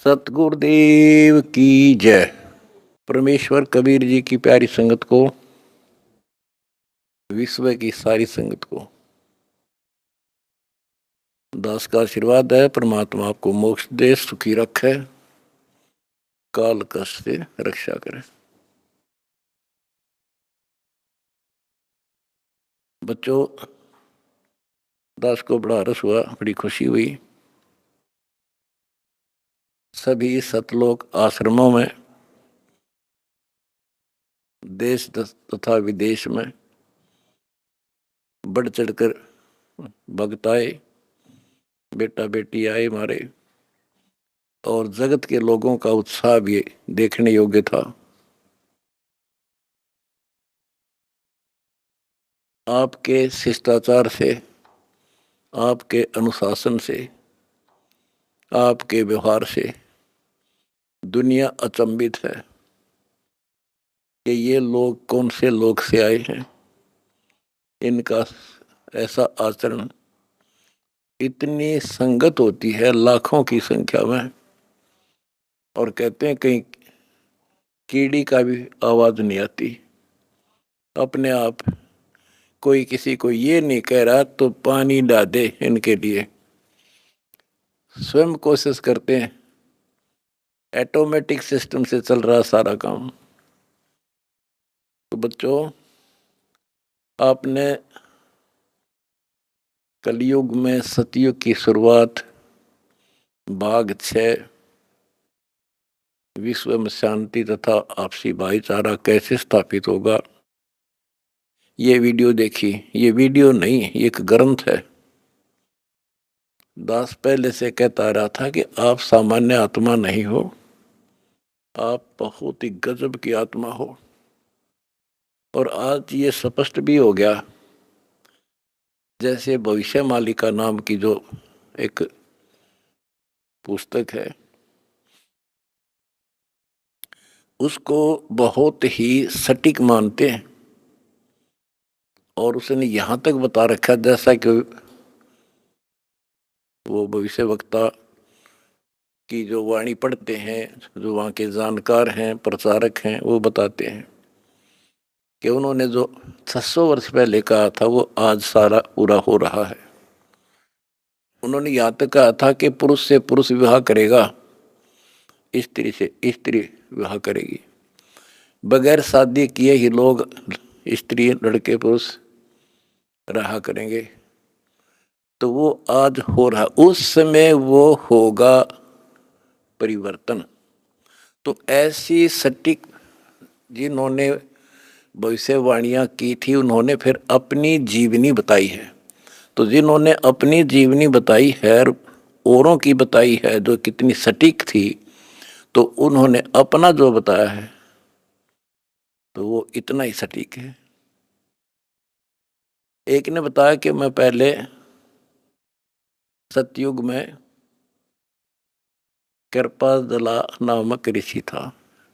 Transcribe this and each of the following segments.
सतगुरुदेव की जय। परमेश्वर कबीर जी की प्यारी संगत को, विश्व की सारी संगत को दास का आशीर्वाद है। परमात्मा आपको मोक्ष दे, सुखी रखे, काल कष्ट से रक्षा करे। बच्चों, दास को बड़ा रस हुआ, बड़ी खुशी हुई। सभी सतलोक आश्रमों में, देश तथा विदेश में बढ़ चढ़कर भक्त आए, बेटा बेटी आए हमारे, और जगत के लोगों का उत्साह भी देखने योग्य था। आपके शिष्टाचार से, आपके अनुशासन से, आपके व्यवहार से दुनिया अचंभित है कि ये लोग कौन से लोग से आए हैं। इनका ऐसा आचरण, इतनी संगत होती है लाखों की संख्या में, और कहते हैं कहीं कीड़ी का भी आवाज नहीं आती। अपने आप कोई किसी को ये नहीं कह रहा तो पानी डाल दे, इनके लिए स्वयं कोशिश करते हैं। ऑटोमेटिक सिस्टम से चल रहा सारा काम। तो बच्चों, आपने कलयुग में सतयुग की शुरुआत भाग 6 विश्व में शांति तथा आपसी भाईचारा कैसे स्थापित होगा, ये वीडियो देखी। ये वीडियो नहीं, ये एक ग्रंथ है। दास पहले से कहता रहा था कि आप सामान्य आत्मा नहीं हो, आप बहुत ही गजब की आत्मा हो। और आज ये स्पष्ट भी हो गया। जैसे भविष्य मालिका नाम की जो एक पुस्तक है, उसको बहुत ही सटीक मानते हैं। और उसने यहां तक बता रखा, जैसा कि वो भविष्य वक्ता की जो वाणी पढ़ते हैं, जो वहाँ के जानकार हैं, प्रचारक हैं, वो बताते हैं कि उन्होंने जो 600 वर्ष पहले कहा था वो आज सारा पूरा हो रहा है। उन्होंने यहाँ तक कहा था कि पुरुष से पुरुष विवाह करेगा, स्त्री से स्त्री विवाह करेगी। बगैर शादी किए ही लोग, स्त्री लड़के पुरुष रहा करेंगे। तो वो आज हो रहा, उस समय वो होगा परिवर्तन। तो ऐसी सटीक जिन्होंने भविष्यवाणियां की थी, उन्होंने फिर अपनी जीवनी बताई है। तो जिन्होंने अपनी जीवनी बताई है, औरों की बताई है जो कितनी सटीक थी, तो उन्होंने अपना जो बताया है तो वो इतना ही सटीक है। एक ने बताया कि मैं पहले सतयुग में कृपाजला नामक ऋषि था,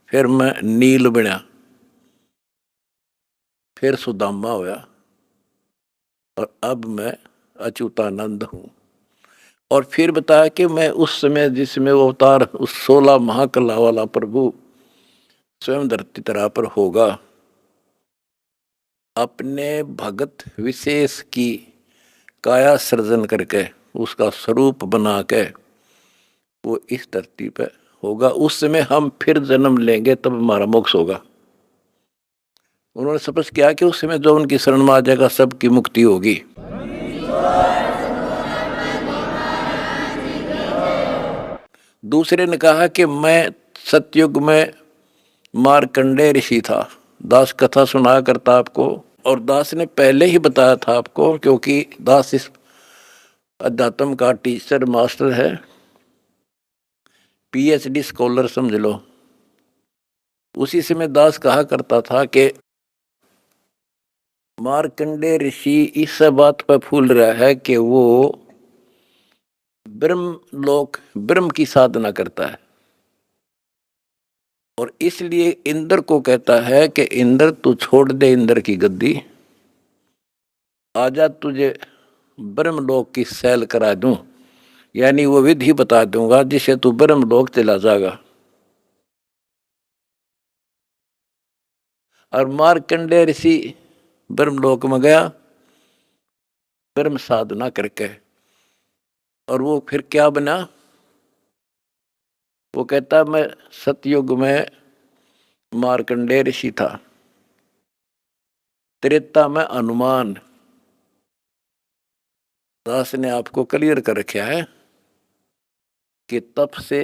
फिर मैं नील बना, फिर सुदामा होया, और अब मैं अच्युतानंद हूं। और फिर बताया कि मैं उस समय जिसमें वो अवतार, उस 16 महाकला वाला प्रभु स्वयं धरती तरह पर होगा, अपने भगत विशेष की काया सृजन करके, उसका स्वरूप बना के वो इस धरती पर होगा। उस समय हम फिर जन्म लेंगे, तब हमारा मोक्ष होगा। उन्होंने स्पष्ट किया कि उस समय जो उनकी शरण में आ जाएगा, सबकी मुक्ति होगी। दूसरे ने कहा कि मैं सतयुग में मार्कंडेय ऋषि था। दास कथा सुनाया करता आपको, और दास ने पहले ही बताया था आपको, क्योंकि दास इस अध्यात्म का टीचर मास्टर है, पीएचडी स्कॉलर समझ लो। उसी समय दास कहा करता था कि मार्कंडेय ऋषि इस बात पर फूल रहा है कि वो ब्रह्म की साधना करता है, और इसलिए इंद्र को कहता है कि इंद्र तू छोड़ दे इंद्र की गद्दी, आजा तुझे ब्रह्मलोक की सैल करा दूं। यानी वो विधि बता दूंगा जिससे तू ब्रह्मलोक चला जाएगा। और मार्कंडेय ऋषि ब्रह्मलोक में गया ब्रह्म साधना करके, और वो फिर क्या बना? वो कहता मैं सतयुग में मार्कंडेय ऋषि था, त्रेता में हनुमान। दास ने आपको क्लियर कर रखा है कि तप से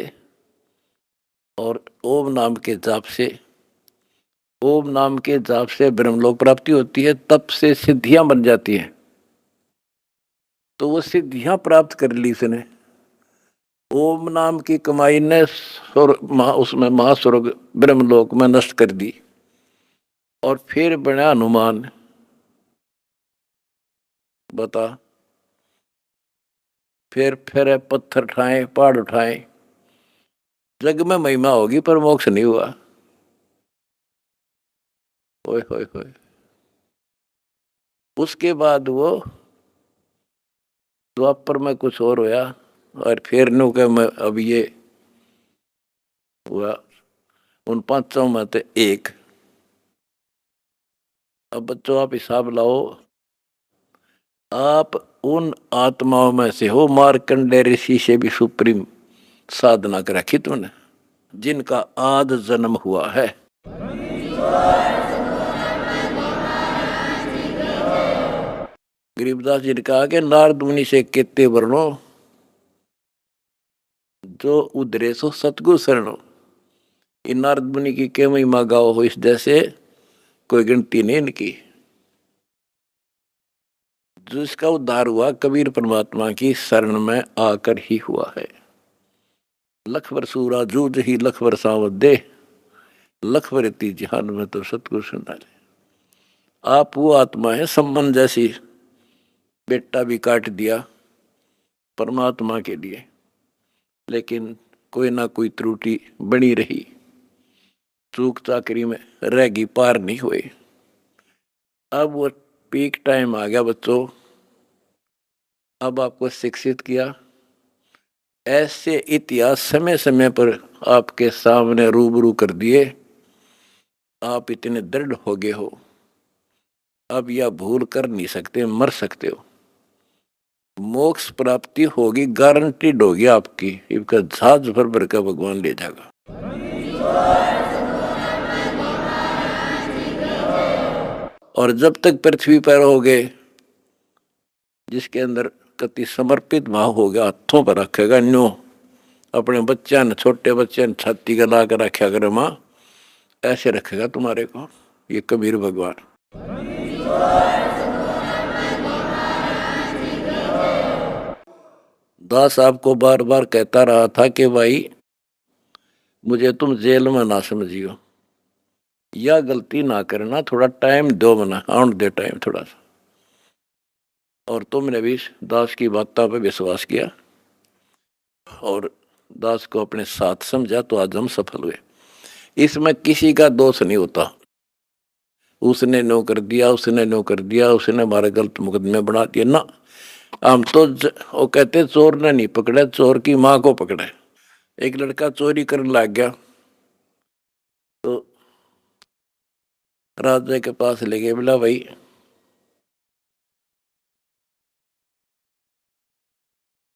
और ओम नाम के जाप से, ओम नाम के जाप से ब्रह्मलोक प्राप्ति होती है, तप से सिद्धियां बन जाती हैं। तो वो सिद्धियां प्राप्त कर ली इसने। ओम नाम की कमाई ने उसमें महास्वर्ग ब्रह्मलोक में नष्ट कर दी, और फिर बना हनुमान। बता, फिर पत्थर उठाए, पहाड़ उठाए, जग में महिमा होगी पर मोक्ष नहीं हुआ। ओए होए होए। उसके बाद वो द्वापर में कुछ और होया, और फिर नु के मैं अब ये हुआ उन पांचों में से एक। अब बच्चों आप हिसाब लाओ, आप उन आत्माओं में से हो मार्कंडेय ऋषि से भी सुप्रीम साधना कर रखी तुमने, जिनका आद जन्म हुआ है। गरीबदास जी ने कहा कि नारद मुनि से केते वर्णो जो उधरे सो सतगुरु शरणो। इन नारद मुनि की के महिमा गाओ हो इस जैसे कोई गिनती नहीं इनकी। जिसका उद्धार हुआ कबीर परमात्मा की शरण में आकर ही हुआ है। लख वर सूरा जूझ ही लख वर सावत दे, लख वर ती जहान में तो सतगुरु सुनाले। आप वो आत्मा है सम्मन जैसी, बेटा भी काट दिया परमात्मा के लिए, लेकिन कोई ना कोई त्रुटि बनी रही, चूक चाकरी में रहेगी, पार नहीं हुए। अब वो पीक टाइम आ गया बच्चों, अब आपको शिक्षित किया। ऐसे इतिहास समय समय पर आपके सामने रूबरू कर दिए, आप इतने दृढ़ हो गए हो, अब यह भूल कर नहीं सकते, मर सकते हो। मोक्ष प्राप्ति होगी, गारंटीड होगी आपकी, इसका जहाज भर भर का भगवान ले जाएगा। और जब तक पृथ्वी पर रहोगे, जिसके अंदर कति समर्पित भाव हो गया, हाथों पर रखेगा न्यो, अपने बच्चा ने, छोटे बच्चे ने छाती गला कर रखा करे माँ, ऐसे रखेगा तुम्हारे को ये कबीर भगवान। दास आपको बार बार कहता रहा था कि भाई मुझे तुम जेल में ना समझियो, या गलती ना करना, थोड़ा टाइम दो, मना आउट दे टाइम थोड़ा सा। और तुमने भी दास की बातों पर विश्वास किया और दास को अपने साथ समझा, तो आज हम सफल हुए। इसमें किसी का दोष नहीं होता, उसने नो कर दिया, उसने नो कर दिया, उसने हमारे गलत मुकदमे बना दिए ना। हम तो वो कहते चोर ने नहीं पकड़े, चोर की माँ को पकड़े। एक लड़का चोरी करने लग गया, तो राजा के पास ले गए, बोला भाई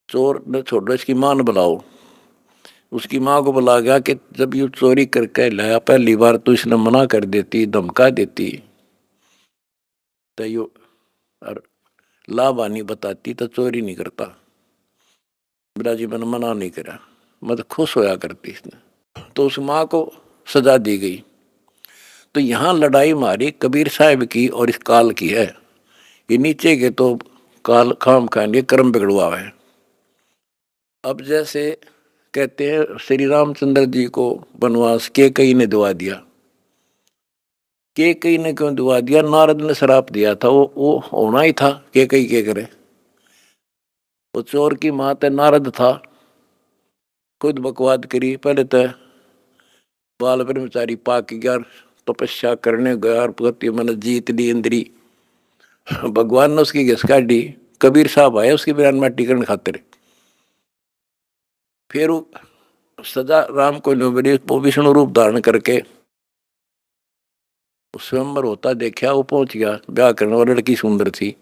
चोर ने छोड़ो, इसकी मां ने बुलाओ। उसकी माँ को बुला गया कि जब ये चोरी करके लाया, पहली बार तो इसने मना कर देती, धमका देती, तो यो लाभानी बताती तो चोरी नहीं करता। बोला जी मैंने मना नहीं करा, मैं तो खुश होया करती इसने। तो उस माँ को सजा दी गई। तो यहाँ लड़ाई मारी कबीर साहब की और इस काल की है। ये नीचे के तो काल खाम खाएंगे, कर्म बिगड़वा है। अब जैसे कहते हैं श्री रामचंद्र जी को वनवास के कई ने दुआ दिया, के कई ने क्यों दुआ दिया? नारद ने श्राप दिया था, वो होना ही था, के कई के करे। वो चोर की माँ नारद था, खुद बकवाद करी। पहले तो बाल ब्रह्मचारी पाक गया, तपस्या करने गया, पति मन जीत ली इंद्री। भगवान ने उसकी घिस काटी। कबीर साहब आए उसकी बयान माटी करने खातिर, फिर सजा राम को मिली, वो विष्णु रूप धारण करके स्वयंवर होता देखा, वो पहुंच गया ब्याह करने, और लड़की सुंदर थी।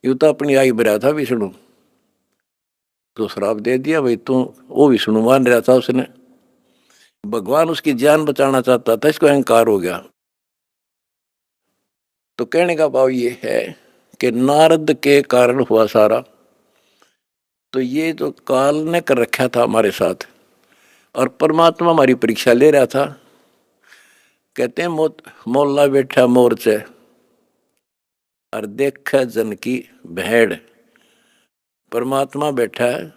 यू तो अपनी आई बरा था विष्णु, तो श्राप दे दिया भाई तू। वो विष्णु मान रहा था, उसने भगवान उसकी जान बचाना चाहता था, इसको अहंकार हो गया। तो कहने का भाव ये है कि नारद के कारण हुआ सारा। तो ये जो काल ने कर रखा था हमारे साथ, और परमात्मा हमारी परीक्षा ले रहा था। कहते हैं मोला बैठा मोर्चे और देख जन की भेड़। परमात्मा बैठा है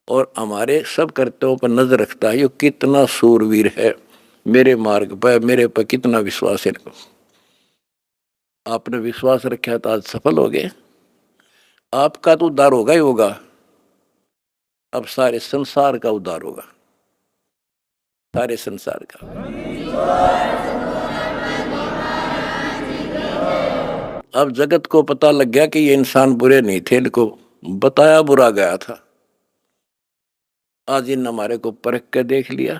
और हमारे सब कर्तव्यों पर नजर रखता है। ये कितना सूरवीर है, मेरे मार्ग पर, मेरे पर कितना विश्वास है। आपने विश्वास रखा तो आज सफल हो गए। आपका तो उद्धार होगा ही होगा, अब सारे संसार का उद्धार होगा, सारे संसार का। अब जगत को पता लग गया कि ये इंसान बुरे नहीं थे, इनको बताया बुरा गया था। आज इन हमारे को परख कर देख लिया,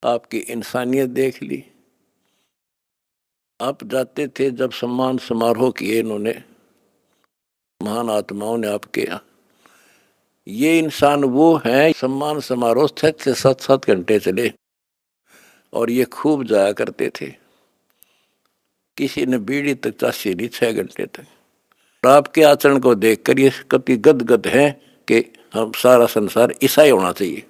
आपकी इंसानियत देख ली। आप जाते थे जब सम्मान समारोह किए इन्होंने, महान आत्माओं ने आपके यहाँ। ये इंसान वो हैं, सम्मान समारोह 6 से 7 घंटे चले और ये खूब जाया करते थे। किसी ने बीड़ी तक चाशी नहीं 6 घंटे तक। और आपके आचरण को देखकर ये कति गदगद है कि हम सारा संसार ऐसा ही होना चाहिए।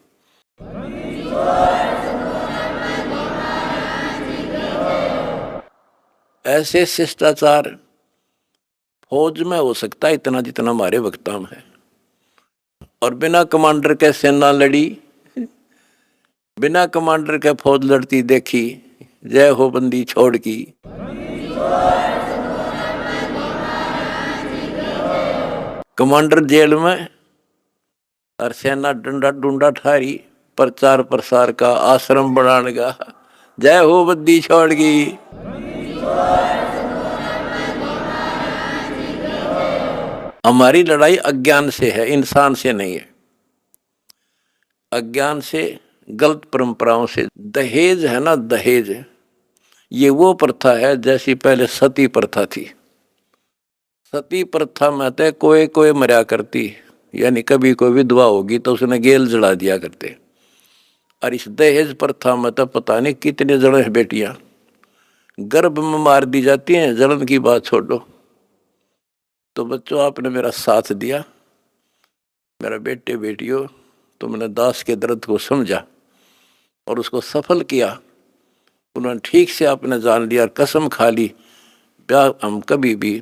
ऐसे शिष्टाचार फौज में हो सकता है इतना जितना हमारे वक्ता में है। और बिना कमांडर के सेना लड़ी, बिना कमांडर के फौज लड़ती देखी, जय हो बंदी छोड़ की। कमांडर जेल में और सेना डंडा डूंडा ठारी, प्रचार प्रसार का, आश्रम बनाने का, जय हो बंदी छोड़ की। हमारी लड़ाई अज्ञान से है, इंसान से नहीं है। अज्ञान से, गलत परंपराओं से। दहेज है ना, दहेज, ये वो प्रथा है जैसी पहले सती प्रथा थी। सती प्रथा में तो कोई कोई मरा करती, यानी कभी कोई विधवा होगी तो उसने गेल जला दिया करते। और इस दहेज प्रथा में तो पता नहीं कितने जने बेटियां गर्भ में मार दी जाती हैं, जलन की बात छोड़ो। तो बच्चों, आपने मेरा साथ दिया, मेरा बेटे बेटियों, तुमने दास के दर्द को समझा और उसको सफल किया। उन्होंने ठीक से आपने जान लिया और कसम खा ली, ब्याह हम कभी भी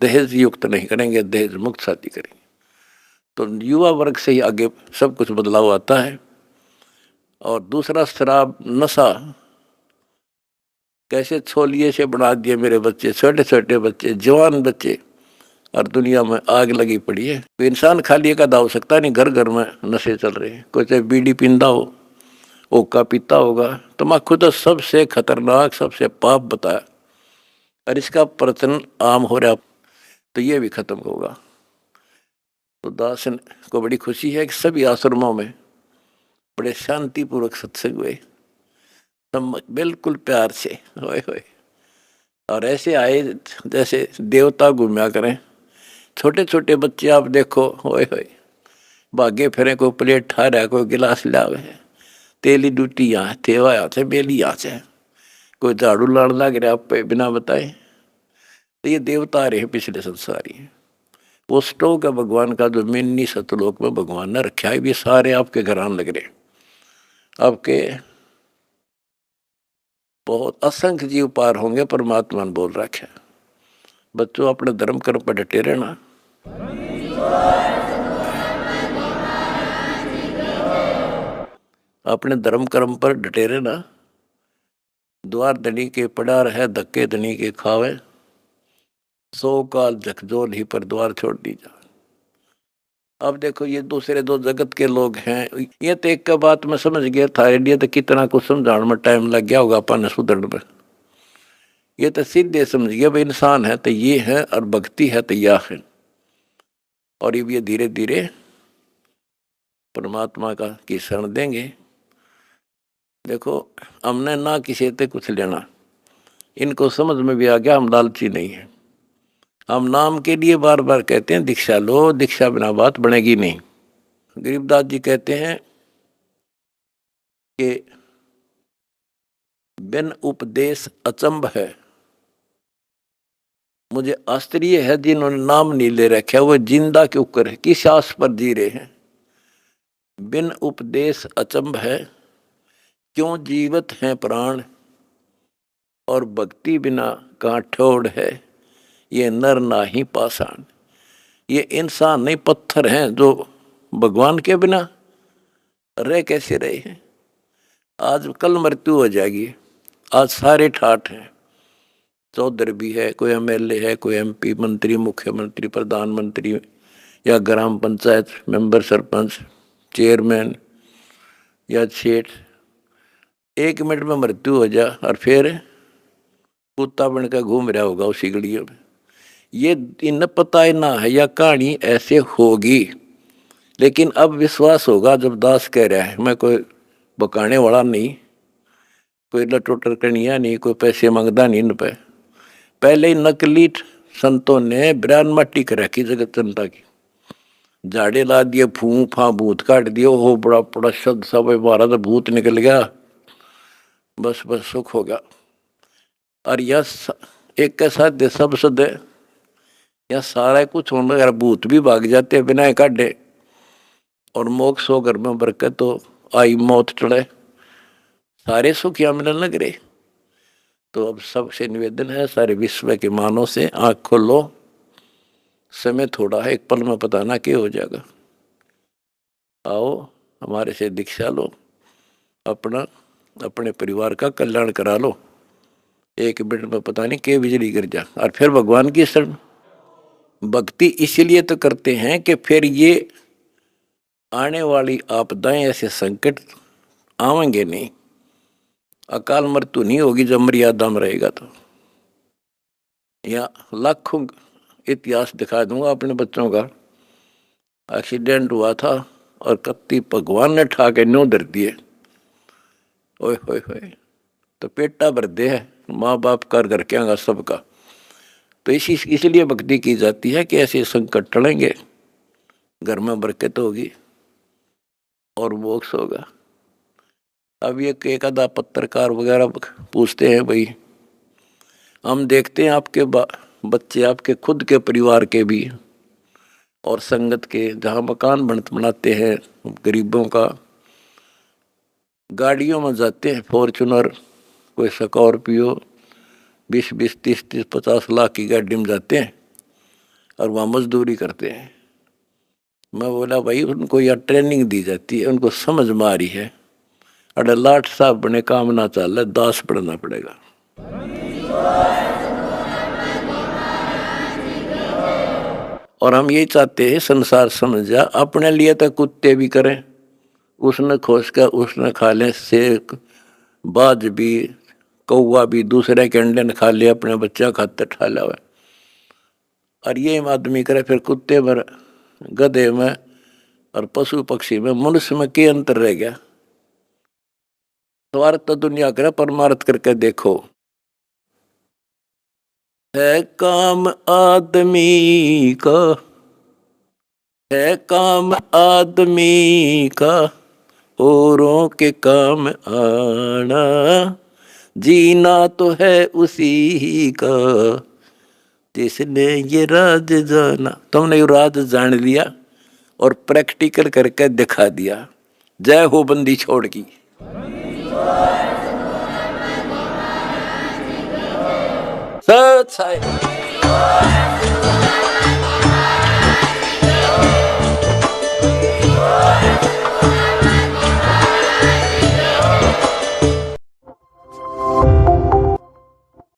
दहेज युक्त नहीं करेंगे, दहेज मुक्त शादी करेंगे। तो युवा वर्ग से ही आगे सब कुछ बदलाव आता है। और दूसरा, शराब नशा कैसे छोलिए से बना दिए मेरे बच्चे, छोटे छोटे बच्चे, जवान बच्चे, और दुनिया में आग लगी पड़ी है। तो इंसान खाली एक आधा हो सकता नहीं, घर घर में नशे चल रहे हैं। कोई चाहे बीड़ी पींदा हो, ओका पीता होगा, तम्बाकू तो सबसे खतरनाक, सबसे पाप बताया, और इसका प्रचलन आम हो रहा। तो ये भी खत्म होगा। तो दास को बड़ी खुशी है कि सभी आश्रमों में बड़े शांतिपूर्वक सत्संग हुए, बिल्कुल प्यार से, होए होए। और ऐसे आए जैसे देवता घूमया करें। छोटे छोटे बच्चे आप देखो, होए होए, भागे फिरे, कोई प्लेट ठा रहा, कोई गिलास लावे, तेली डूटी यहाँ थेवा यहाँ से बेली यहाँ से, कोई झाड़ू लाड़ लग रहा आप पे बिना बताए। तो ये देवता रहे पिछले संसारी है। वो स्टोक है भगवान का, जो मिन्नी सतलोक में भगवान ने रखा है। भी सारे आपके घर आने लग रहे, आपके बहुत असंख्य जीव पार होंगे, परमात्मा ने बोल रखा है। बच्चों, अपने धर्म कर्म पर डटे रहना। अपने धर्म कर्म पर डटे रहना। द्वार धनी के पड़ा रहे, धक्के धनी के खावे, 100 काल झकझोल ही पर द्वार छोड़ दी जा। अब देखो, ये दूसरे दो जगत के लोग हैं। ये तो एक का बात मैं समझ गया था, लिए तो कितना कुछ समझाने में टाइम लग गया होगा अपन सुधरने में। ये तो सीधे समझ गया भाई, इंसान है तो ये है और भक्ति है तो यह है। और ये धीरे धीरे परमात्मा का की शरण देंगे। देखो हमने ना किसी से कुछ लेना, इनको समझ में भी आ गया हम लालची नहीं है। हम नाम के लिए बार बार कहते हैं दीक्षा लो, दीक्षा बिना बात बनेगी नहीं। गरीबदास जी कहते हैं कि बिन उपदेश अचंभ है। मुझे आश्चर्य है जिन्होंने नाम नहीं ले रखा वो जिंदा क्यों कर किस आस पर जी रहे हैं। बिन उपदेश अचंभ है, क्यों जीवित हैं प्राण, और भक्ति बिना कहाँ ठोड़ है, ये नर नाही पाषाण। ये इंसान नहीं पत्थर हैं जो भगवान के बिना रह कैसे रहे हैं। आज कल मृत्यु हो जाएगी, आज सारे ठाठ हैं। चौधरी भी है, कोई एमएलए है, कोई एमपी, मंत्री, मुख्यमंत्री, प्रधानमंत्री या ग्राम पंचायत मेंबर, सरपंच, चेयरमैन या सेठ। 1 मिनट में मृत्यु हो जा और फिर कुत्ता बनकर घूम रहा होगा उसी गलियों में। ये इन पता ही ना है या कहानी ऐसे होगी, लेकिन अब विश्वास होगा जब दास कह रहा है। मैं कोई बकाने वाला नहीं, कोई लटोटर कनिया नहीं, कोई पैसे मांगता नहीं इन पे। पहले ही नकली संतों ने बिरान मट्टी कर रखी जगत जनता की, झाड़े ला दिए, फू फा भूत काट दिए। हो बड़ा बड़ा शब्द सब मारा तो भूत निकल गया, बस बस सुख हो गया। और यह एक के साथ दे सब सदे या सारा कुछ होने अगर भूत भी भाग जाते बिना काटे, और मोक्ष हो घर में बरकत तो आई मौत टले, सारे सुख यहाँ मिलने लग रहे। तो अब सबसे निवेदन है सारे विश्व के मानव से, आँख खोलो, समय थोड़ा है, एक पल में पता ना क्या हो जाएगा। आओ हमारे से दीक्षा लो, अपना अपने परिवार का कल्याण करा लो। 1 मिनट में पता नहीं क्या बिजली गिर जा, और फिर भगवान की शरण। भक्ति इसीलिए तो करते हैं कि फिर ये आने वाली आपदाएं, ऐसे संकट आवेंगे नहीं, अकाल मृत्यु नहीं होगी जब मर्यादा में रहेगा। तो या लाखों इतिहास दिखा दूंगा अपने बच्चों का। एक्सीडेंट हुआ था और कत्ती भगवान ने ठा के न्यों धर दिए, ओए होए होए, तो पेटा भर दे है माँ बाप कर घर के आगा सबका। तो इसलिए भक्ति की जाती है कि ऐसे संकट टलेंगे, घर में बरकत होगी और मोक्ष होगा। अब ये एक आधा पत्रकार वगैरह पूछते हैं, भाई हम देखते हैं आपके बच्चे आपके खुद के परिवार के भी और संगत के, जहाँ मकान बनाते हैं गरीबों का, गाड़ियों में जाते हैं, फॉर्चूनर, कोई स्कॉर्पियो, 20-20, 30-30, 50 लाख की गाड़ी में जाते हैं और वहाँ मजदूरी करते हैं। मैं बोला भाई उनको यह ट्रेनिंग दी जाती है, उनको समझ में आ रही है। अरे लाट साहब बने काम ना चल रहा, दास पढ़ना पड़ेगा। और हम ये चाहते हैं संसार समझ जा, अपने लिए तो कुत्ते भी करें, उसने खोज कर उसने खा ले, शेर बाज भी कौवा भी दूसरे के अंडे ने खा ले, अपने बच्चा खाते ठा लावे। और ये आदमी करे फिर कुत्ते में, गधे में और पशु पक्षी में, मनुष्य में क्या अंतर रह गया। स्वार्थ तो दुनिया करे, परमार्थ करके देखो। है काम आदमी का, है काम आदमी का, औरों के काम आना, जीना तो है उसी का जिसने ये राज जाना। तुमने ये राज जान लिया और प्रैक्टिकल करके दिखा दिया। जय हो बंदी छोड़ की। सच है।